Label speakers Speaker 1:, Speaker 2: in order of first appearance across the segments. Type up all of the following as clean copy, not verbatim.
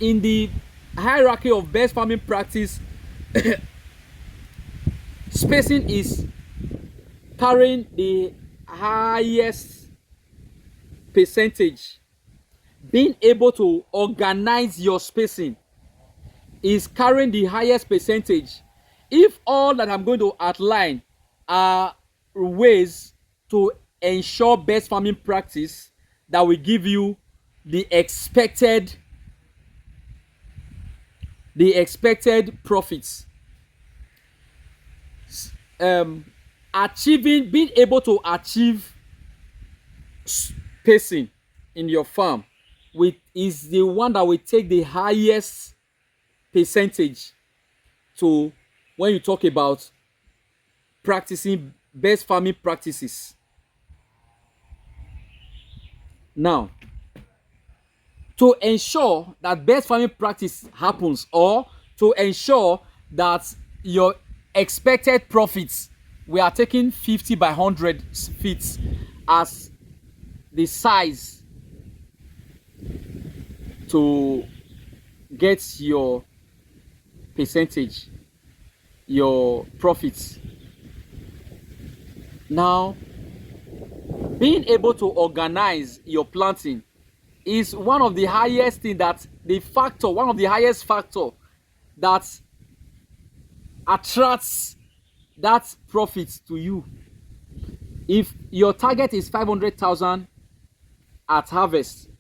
Speaker 1: in the hierarchy of best farming practice, spacing is carrying the highest percentage. Being able to organize your spacing is carrying the highest percentage. If all that I'm going to outline are ways to ensure best farming practice that will give you the expected profits, being able to achieve spacing in your farm is the one that will take the highest percentage to when you talk about practicing best farming practices. Now, to ensure that best farming practice happens, or to ensure that your expected profits, we are taking 50 by 100 feet as the size to get your percentage, your profits. Now, being able to organize your planting is one of the highest thing one of the highest factor that attracts that profit to you. If your target is 500,000 at harvest,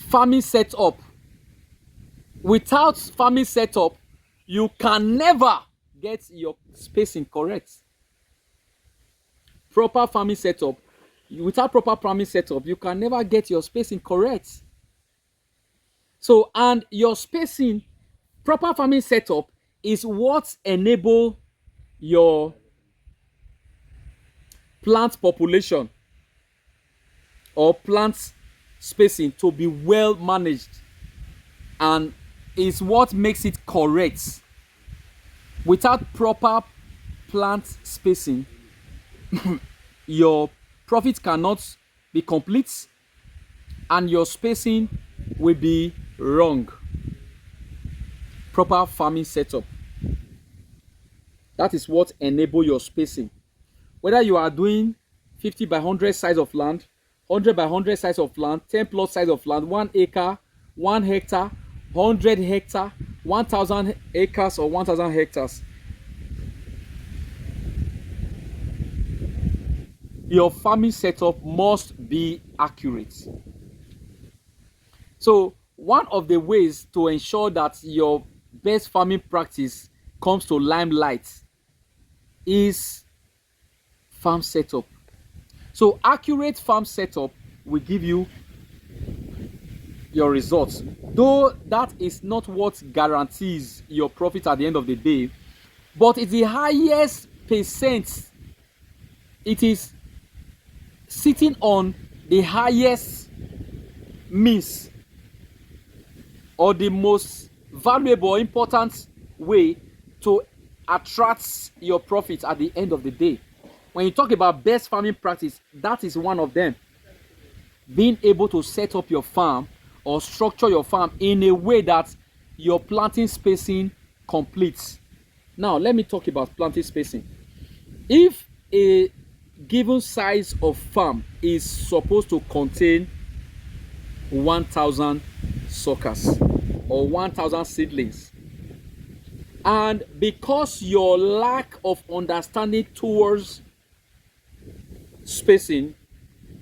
Speaker 1: farming setup, without farming setup, you can never get your spacing correct. Proper farming setup, without proper farming setup, you can never get your spacing correct. So, and your spacing, proper farming setup is what enable your plant population or plant spacing to be well managed, and is what makes it correct. Without proper plant spacing, your profit cannot be complete and your spacing will be wrong. Proper farming setup, that is what enable your spacing. Whether you are doing 50 by 100 size of land, 100 by 100 size of land, 10 plot size of land, 1 acre, 1 hectare, 100 hectare, 1,000 acres or 1,000 hectares, your farming setup must be accurate. So one of the ways to ensure that your best farming practice comes to limelight is farm setup. So accurate farm setup will give you your results, though that is not what guarantees your profit at the end of the day, but it's the highest percent. It is sitting on the highest means, or the most valuable, important way to attract your profit at the end of the day. When you talk about best farming practice, that is one of them. Being able to set up your farm or structure your farm in a way that your planting spacing completes. Now, let me talk about planting spacing. If a given size of farm is supposed to contain 1,000 suckers or 1,000 seedlings, and because your lack of understanding towards spacing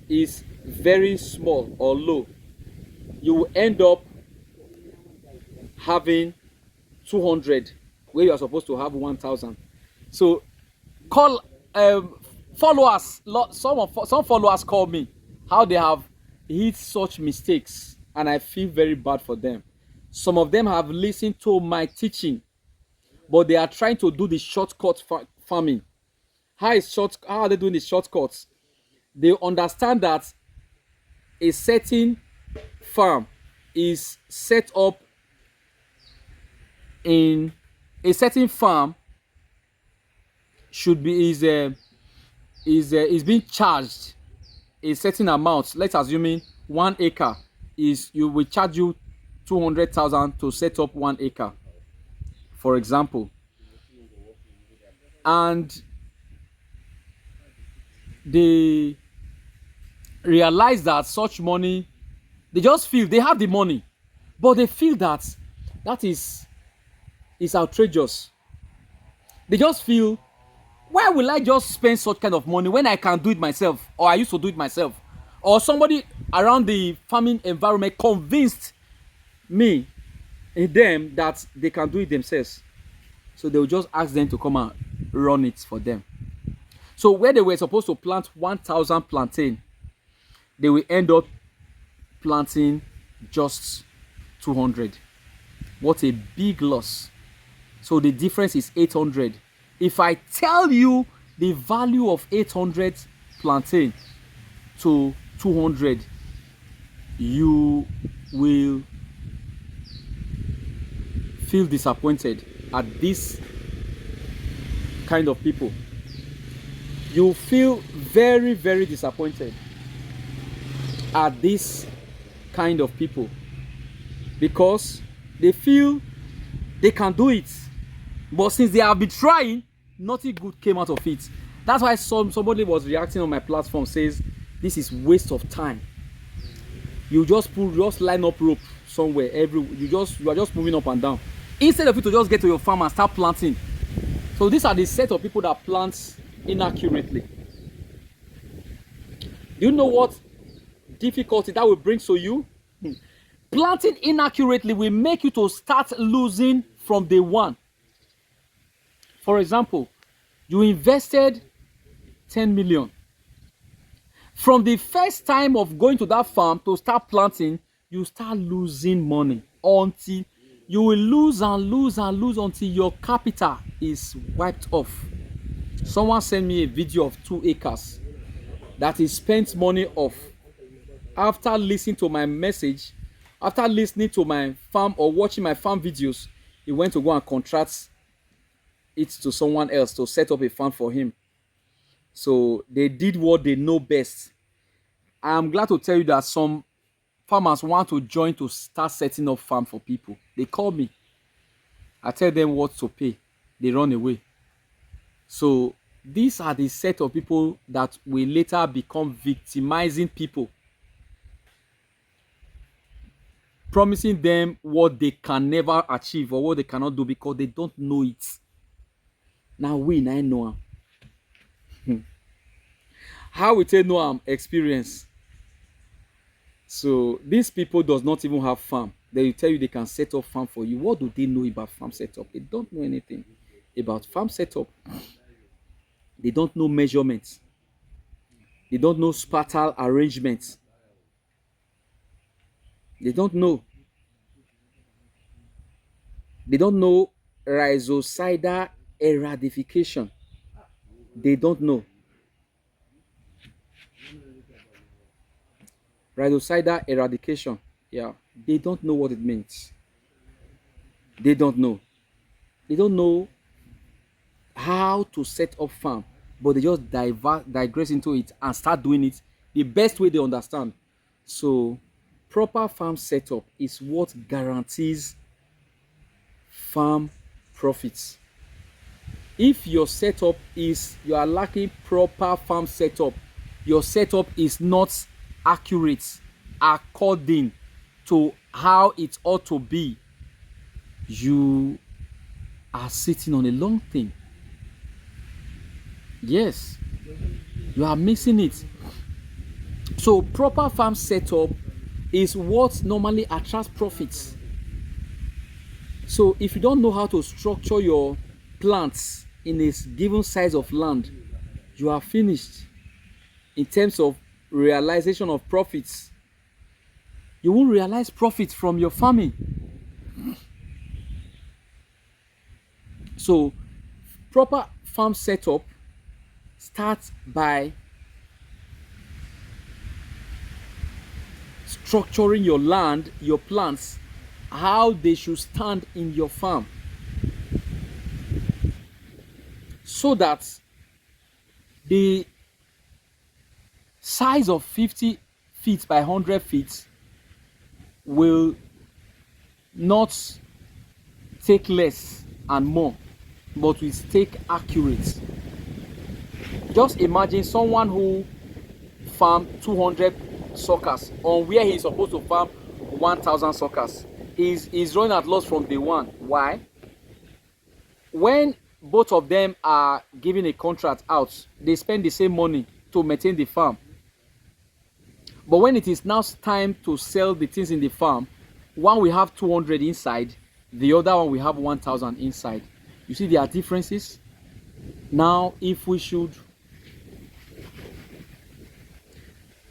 Speaker 1: is very small or low, you will end up having 200 where you are supposed to have 1,000. So followers, some followers call me how they have hit such mistakes, and I feel very bad for them. Some of them have listened to my teaching, but they are trying to do the shortcut farming. How are they doing the shortcuts? They understand that a certain farm is set up in a certain farm should be is being charged a certain amount. Let's assuming 1 acre is you will charge you 200,000 to set up 1 acre, for example. And they realize that such money, they just feel they have the money, but they feel that that is outrageous. They just feel, why will I just spend such kind of money when I can do it myself, or I used to do it myself, or somebody around the farming environment convinced me in them that they can do it themselves. So they will just ask them to come and run it for them. So where they were supposed to plant 1,000 plantain, they will end up planting just 200. What a big loss. So the difference is 800. If I tell you the value of 800 plantain to 200, you will feel disappointed at this kind of people. You feel very, very disappointed at this kind of people, because they feel they can do it, but since they have been trying, nothing good came out of it. That's why somebody was reacting on my platform, says this is waste of time. You just line up rope somewhere, you are just moving up and down, instead of you to just get to your farm and start planting. So these are the set of people that plant inaccurately. Do you know what difficulty that will bring to you? Planting inaccurately will make you to start losing from day one. For example, you invested 10 million. From the first time of going to that farm to start planting, you start losing money until you will lose and lose and lose until your capital is wiped off. Someone sent me a video of 2 acres that he spent money off. After listening to my message, after listening to my farm or watching my farm videos, he went to go and contract it to someone else to set up a farm for him. So they did what they know best. I'm glad to tell you that some farmers want to join to start setting up farm for people. They call me. I tell them what to pay. They run away. So these are the set of people that will later become victimizing people, promising them what they can never achieve or what they cannot do because they don't know it. Now I know am. How we take know experience. So these people does not even have farm. They will tell you they can set up farm for you. What do they know about farm setup? They don't know anything about farm setup. They don't know measurements. They don't know spatial arrangements. They don't know. They don't know rhizocidal eradication. They don't know. Rhizocidal eradication. Yeah. They don't know what it means. They don't know. They don't know how to set up farm, but they just digress into it and start doing it the best way they understand. So proper farm setup is what guarantees farm profits. If your setup is, you are lacking proper farm setup, your setup is not accurate according to how it ought to be, you are sitting on a long thing. Yes, you are missing it. So proper farm setup is what normally attracts profits. So if you don't know how to structure your plants in a given size of land, you are finished in terms of realization of profits. You won't realize profits from your farming. So proper farm setup starts by structuring your land, your plants, how they should stand in your farm, so that the size of 50 feet by 100 feet will not take less and more, but will take accurate. Just imagine someone who farm 200 suckers on where he's supposed to farm 1,000 suckers. He's running at loss from day one. Why? When both of them are giving a contract out, they spend the same money to maintain the farm. But when it is now time to sell the things in the farm, one will have 200 inside, the other one will have 1,000 inside. You see there are differences. Now, if we should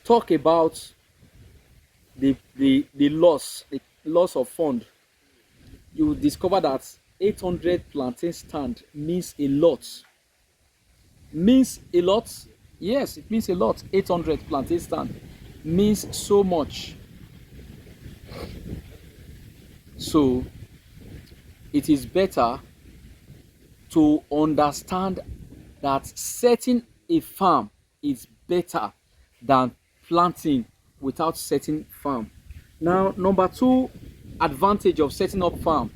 Speaker 1: talk about the loss of fund, you will discover that 800 plantain stand means a lot. Means a lot? Yes, it means a lot. 800 plantain stand means so much. So it is better to understand that setting a farm is better than planting without setting farm. Now, number two advantage of setting up farm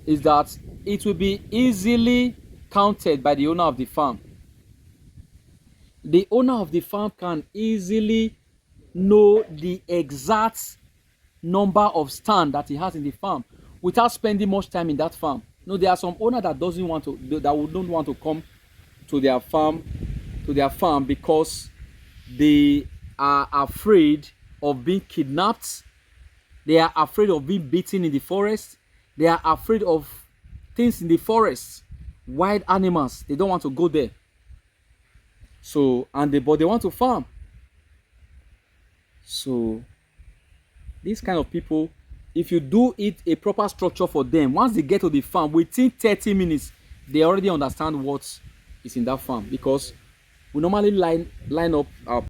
Speaker 1: is that it will be easily counted by the owner of the farm. The owner of the farm can easily know the exact number of stand that he has in the farm without spending much time in that farm. No, there are some owner that don't want to come to their farm because they are afraid of being kidnapped. They are afraid of being beaten in the forest. They are afraid of things in the forest, wild animals. They don't want to go there. So, but they want to farm. So these kind of people, if you do it a proper structure for them, once they get to the farm, within 30 minutes they already understand what is in that farm, because we normally line up our